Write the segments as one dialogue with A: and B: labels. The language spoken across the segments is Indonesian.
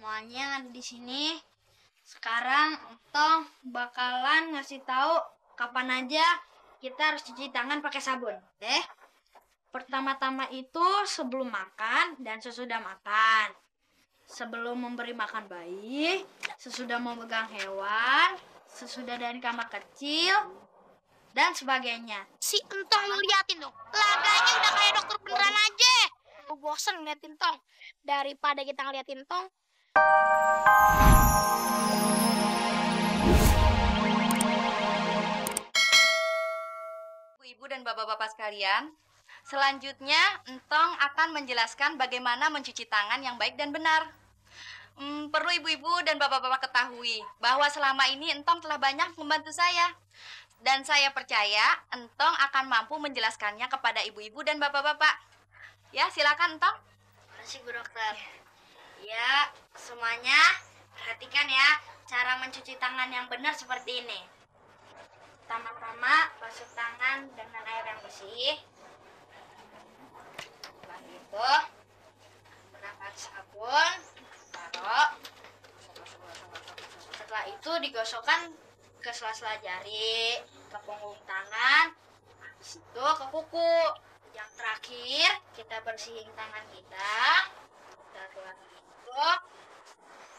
A: semuanya yang ada di sini. Sekarang Entong bakalan ngasih tahu kapan aja kita harus cuci tangan pakai sabun. Pertama-tama itu sebelum makan dan sesudah makan. Sebelum memberi makan bayi, sesudah memegang hewan, sesudah dari kamar kecil, dan sebagainya.
B: Si Entong lu liatin dong. Laganya udah kayak dokter beneran aja. Gue bosen ngeliatin Tong. Daripada kita ngeliatin Tong.
C: Ibu dan bapak-bapak sekalian, selanjutnya Entong akan menjelaskan bagaimana mencuci tangan yang baik dan benar. Perlu ibu-ibu dan bapak-bapak ketahui bahwa selama ini Entong telah banyak membantu saya. Dan saya percaya Entong akan mampu menjelaskannya kepada ibu-ibu dan bapak-bapak. Ya, silakan Entong.
A: Terima kasih Bu Dokter. Ya, semuanya perhatikan ya cara mencuci tangan yang benar seperti ini. Pertama-tama basuh tangan dengan air yang bersih. Setelah itu gunakan sabun, taruh. Setelah itu digosokkan ke sela-sela jari, ke punggung tangan, habis itu ke kuku. Yang terakhir kita bersihin tangan kita. Setelah itu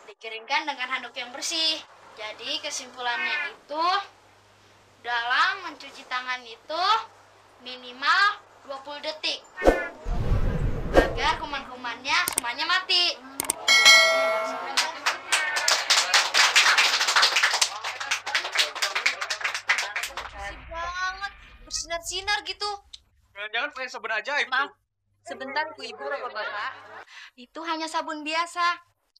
A: dikeringkan dengan handuk yang bersih. Jadi kesimpulannya itu dalam mencuci tangan itu minimal 20 detik agar kuman-kumannya semuanya mati.
C: Bersih banget, bersinar-sinar gitu.
D: Jangan pakai sabun ajaib.
C: Maaf, sebentar Bu Ibu, Bapak-bapak. Itu hanya sabun biasa.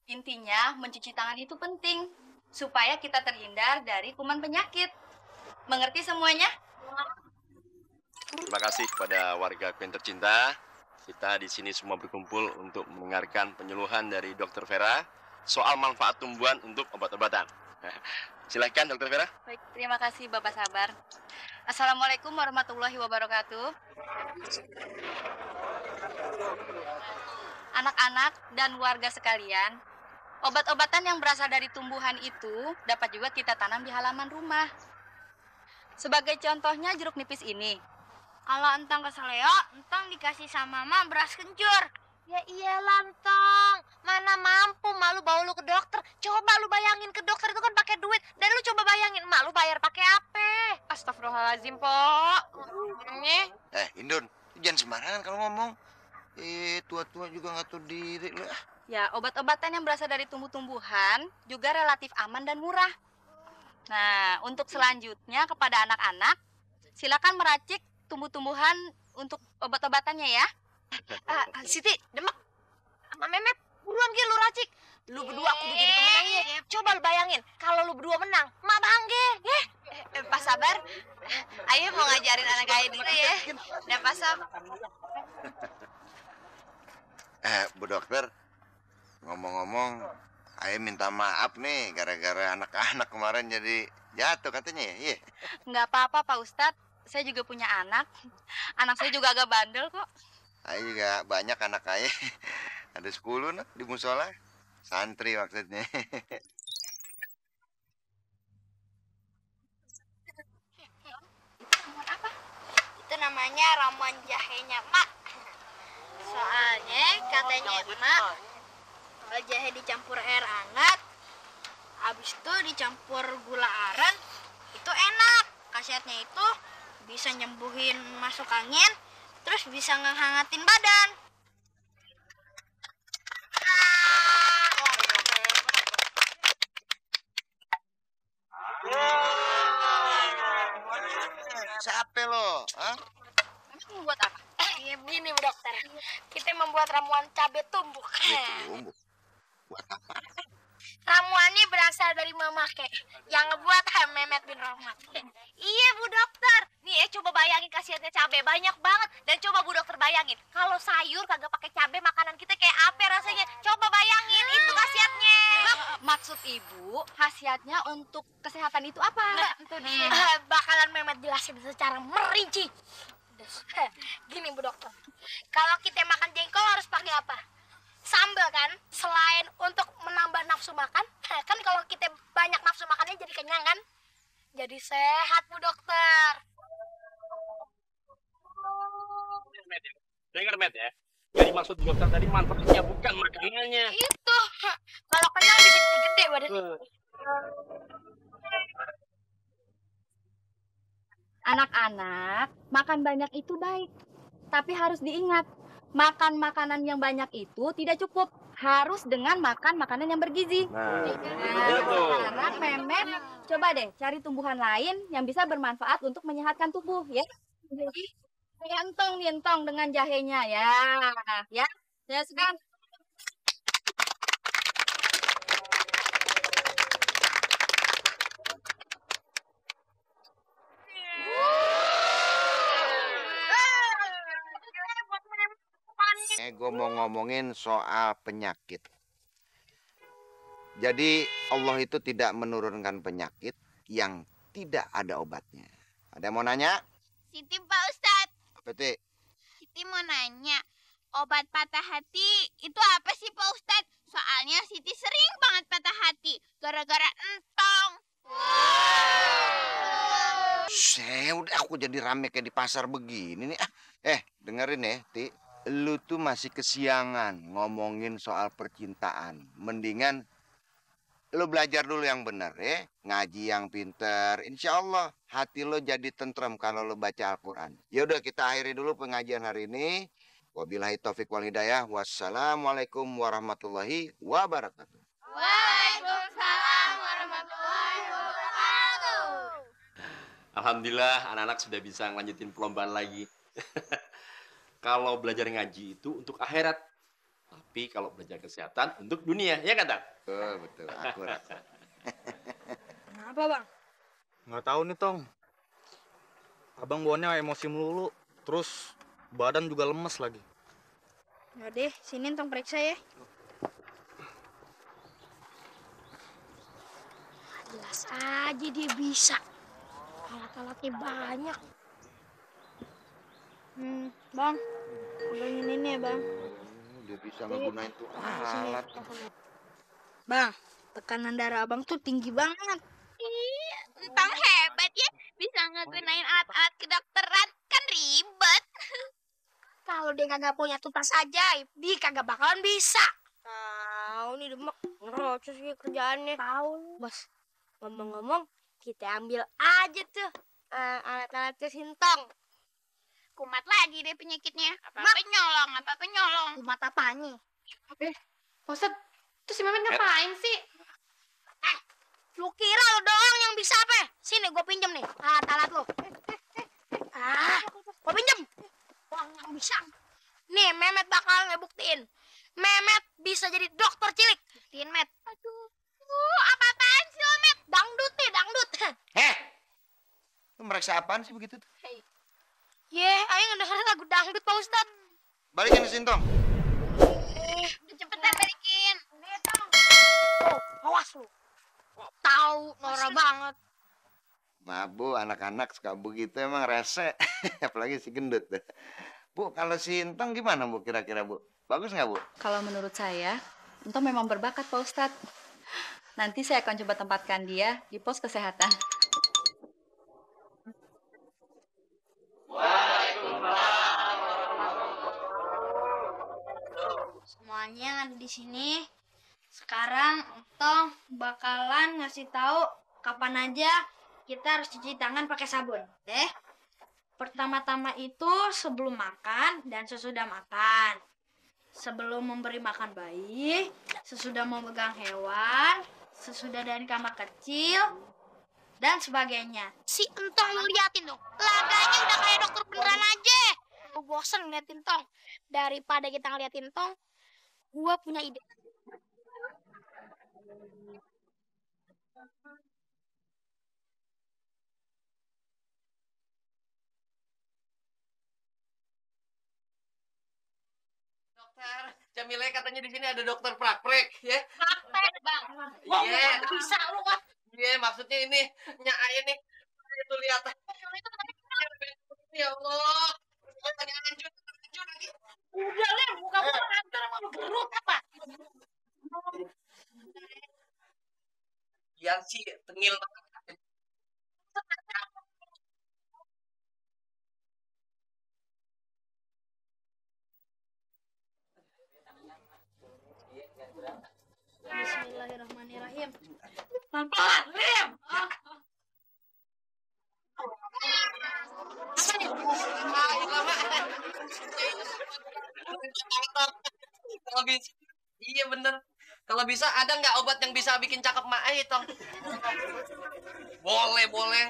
C: Intinya mencuci tangan itu penting supaya kita terhindar dari kuman penyakit. Mengerti semuanya?
E: Terima kasih kepada warga Queen tercinta. Kita di sini semua berkumpul untuk mendengarkan penyuluhan dari Dr. Vera soal manfaat tumbuhan untuk obat-obatan. Silakan Dr. Vera.
C: Baik, terima kasih Bapak Sabar. Assalamualaikum warahmatullahi wabarakatuh. Anak-anak dan warga sekalian, obat-obatan yang berasal dari tumbuhan itu dapat juga kita tanam di halaman rumah. Sebagai contohnya jeruk nipis ini.
A: Kalau Entong keseleo, Entong dikasih sama Mama beras kencur.
B: Ya iyalah Entong. Mana mampu malu bawa lu ke dokter. Coba lu bayangin ke dokter itu kan pakai duit. Dan lu coba bayangin mak lu bayar pakai apa?
C: Astagfirullahaladzim, Pok.
F: Indun, jangan sembarangan kalau ngomong. Tua-tua juga nggak tahu diri lu.
C: Ya, obat-obatan yang berasal dari tumbuh-tumbuhan juga relatif aman dan murah. Nah, untuk selanjutnya kepada anak-anak, silakan meracik tumbuh-tumbuhan untuk obat-obatannya ya.
B: Siti, Demak, sama Memet, buruan Gil lu racik. Lu berdua kudu jadi pemenangnya. Coba lu bayangin, kalau lu berdua menang, mak bangga.
C: Pak Sabar, Ayo mau ngajarin anak Ayah dulu ya. Udah pasang.
F: Bu Dokter, ngomong-ngomong, Ayah minta maaf nih gara-gara anak-anak kemarin jadi jatuh katanya ya. Iya.
C: Nggak apa-apa Pak Ustadz, saya juga punya anak. Anak saya juga agak bandel kok.
F: Ayah juga banyak anak Ayah. Ada 10 nak di musola. Santri maksudnya.
A: Itu namanya ramuan jahenya Mak. Soalnya katanya Mak, kalau jahe dicampur air hangat, habis itu dicampur gula aren, itu enak. Khasiatnya itu bisa nyembuhin masuk angin, terus bisa ngehangatin badan.
F: Siapa lo? Hah?
C: Kamu buat apa?
B: Iya begini Bu Dokter, kita membuat ramuan cabai tumbuk.
F: Tumbuk. Buat apa?
B: Ramuannya berasal dari Mama Kek yang ngebuat Mehmet bin Rahmat. Iya Bu Dokter, nih coba bayangin khasiatnya cabai banyak banget. Dan coba Bu Dokter bayangin, kalau sayur kagak pakai cabai makanan kita kayak apa rasanya? Coba bayangin, itu khasiatnya.
C: Maksud Ibu, khasiatnya untuk kesehatan itu apa?
B: Bakalan Mehmet jelasin secara merinci. Gini Bu Dokter, kalau kita makan jengkol harus pakai apa? Sambal kan? Selain untuk menambah
E: Met ya. Dengar Met ya. Yang dimaksud dokter tadi manfaatnya bukan makanannya.
B: Itu. Kalau kenyang bisa jadi gede badan.
C: Anak-anak, makan banyak itu baik. Tapi harus diingat, makan makanan yang banyak itu tidak cukup. Harus dengan makan makanan yang bergizi.
F: Nah,
C: Sekarang Memet, coba deh cari tumbuhan lain yang bisa bermanfaat untuk menyehatkan tubuh, ya. Entong dengan jahenya, ya. Ya, sekarang.
F: gue mau ngomongin soal penyakit. Jadi Allah itu tidak menurunkan penyakit yang tidak ada obatnya. Ada yang mau nanya?
B: Siti Pak Ustadz.
F: Apa itu?
B: Siti mau nanya, obat patah hati itu apa sih Pak Ustadz? Soalnya Siti sering banget patah hati gara-gara entong.
F: Udah aku jadi rame kayak di pasar begini nih. Dengerin ya, Ti. Lu tuh masih kesiangan ngomongin soal percintaan. Mendingan lu belajar dulu yang benar ya. Ngaji yang pinter. Insya Allah hati lu jadi tentrem kalau lu baca Al-Quran. Yaudah kita akhiri dulu pengajian hari ini. Wabillahi taufiq wal hidayah. Wassalamualaikum warahmatullahi wabarakatuh.
B: Waalaikumsalam warahmatullahi wabarakatuh.
E: Alhamdulillah anak-anak sudah bisa ngelanjutin perlombaan lagi. Kalau belajar ngaji itu untuk akhirat. Tapi kalau belajar kesehatan untuk dunia, ya kan, Tak?
F: Betul, akurat.
A: Kenapa, Bang?
D: Nggak tahu nih, Tong. Abang bawaannya emosi melulu. Terus badan juga lemes lagi.
A: Ya deh, sini Tong periksa ya.
B: Jelas aja dia bisa. Alat-alatnya banyak.
A: Bang, pegangin ini ya, Bang.
F: Dia bisa ngegunain tuh alat.
A: Bang, tekanan darah Abang tuh tinggi banget.
B: Ih, entang hebat ya. Bisa ngegunain alat-alat kedokteran. Kan ribet. Kalau dia kagak punya tuntas ajaib, dia kagak bakalan bisa. Tahu nih demek. Ngerocos sih kerjaannya. Tahu. Bos, ngomong-ngomong, kita ambil aja tuh alat-alat kesintong. Kumat lagi deh penyakitnya. Apa-apa nyolong. Kumat apanya?
C: Ustaz, terus si Memet ngapain sih?
B: Lu kira lu doang yang bisa apa? Sini gue pinjem nih alat-alat lu. Gue pinjem. Doang yang bisa. Nih, Memet bakal ngebuktiin. Memet bisa jadi dokter cilik. Buktiin, Met. Aduh. Apa-apaan sih lo, Met? Dangdut nih, dangdut.
F: Lu meriksa apaan sih begitu tuh?
B: Ayo ngedengerin lagu dangdut, Pak Ustad.
F: Balikin ke Sintong.
B: Udah cepetan balikin. Nih, Tong. Oh, awas lu. Tahu, norak banget.
F: Bu, anak-anak suka begitu emang rese. Apalagi si gendut. Bu, kalau si Intong gimana Bu kira-kira Bu? Bagus nggak Bu?
C: Kalau menurut saya, Entong memang berbakat, Pak Ustadz. Nanti saya akan coba tempatkan dia di pos kesehatan.
A: Semuanya yang ada di sini. Sekarang Entong bakalan ngasih tahu kapan aja kita harus cuci tangan pakai sabun. Pertama-tama itu sebelum makan dan sesudah makan. Sebelum memberi makan bayi, sesudah memegang hewan, sesudah dari kamar kecil, dan sebagainya.
B: Si Entong lu liatin dong. Laganya udah kayak dokter beneran aja. Gue bosen ngeliatin Tong. Daripada kita ngeliatin Tong, gue punya ide.
E: Dokter, Jamile katanya di sini ada dokter praktek, ya?
B: Praktek, Bang.
E: Iya.
B: Bisa lu kan?
E: Iya, maksudnya ini Nyak Aye nih. Itu lihat. Ya Allah. Tadi lanjut lagi.
B: Udah, Lem. Buka kantor sama lu gerut apa?
E: Iya sih, tengil banget.
C: Lim.
B: Pelan, Lim.
G: Kalau bisa, iya bener. Kalau bisa ada nggak obat yang bisa bikin cakep Mak Ai, Tong? Boleh, boleh.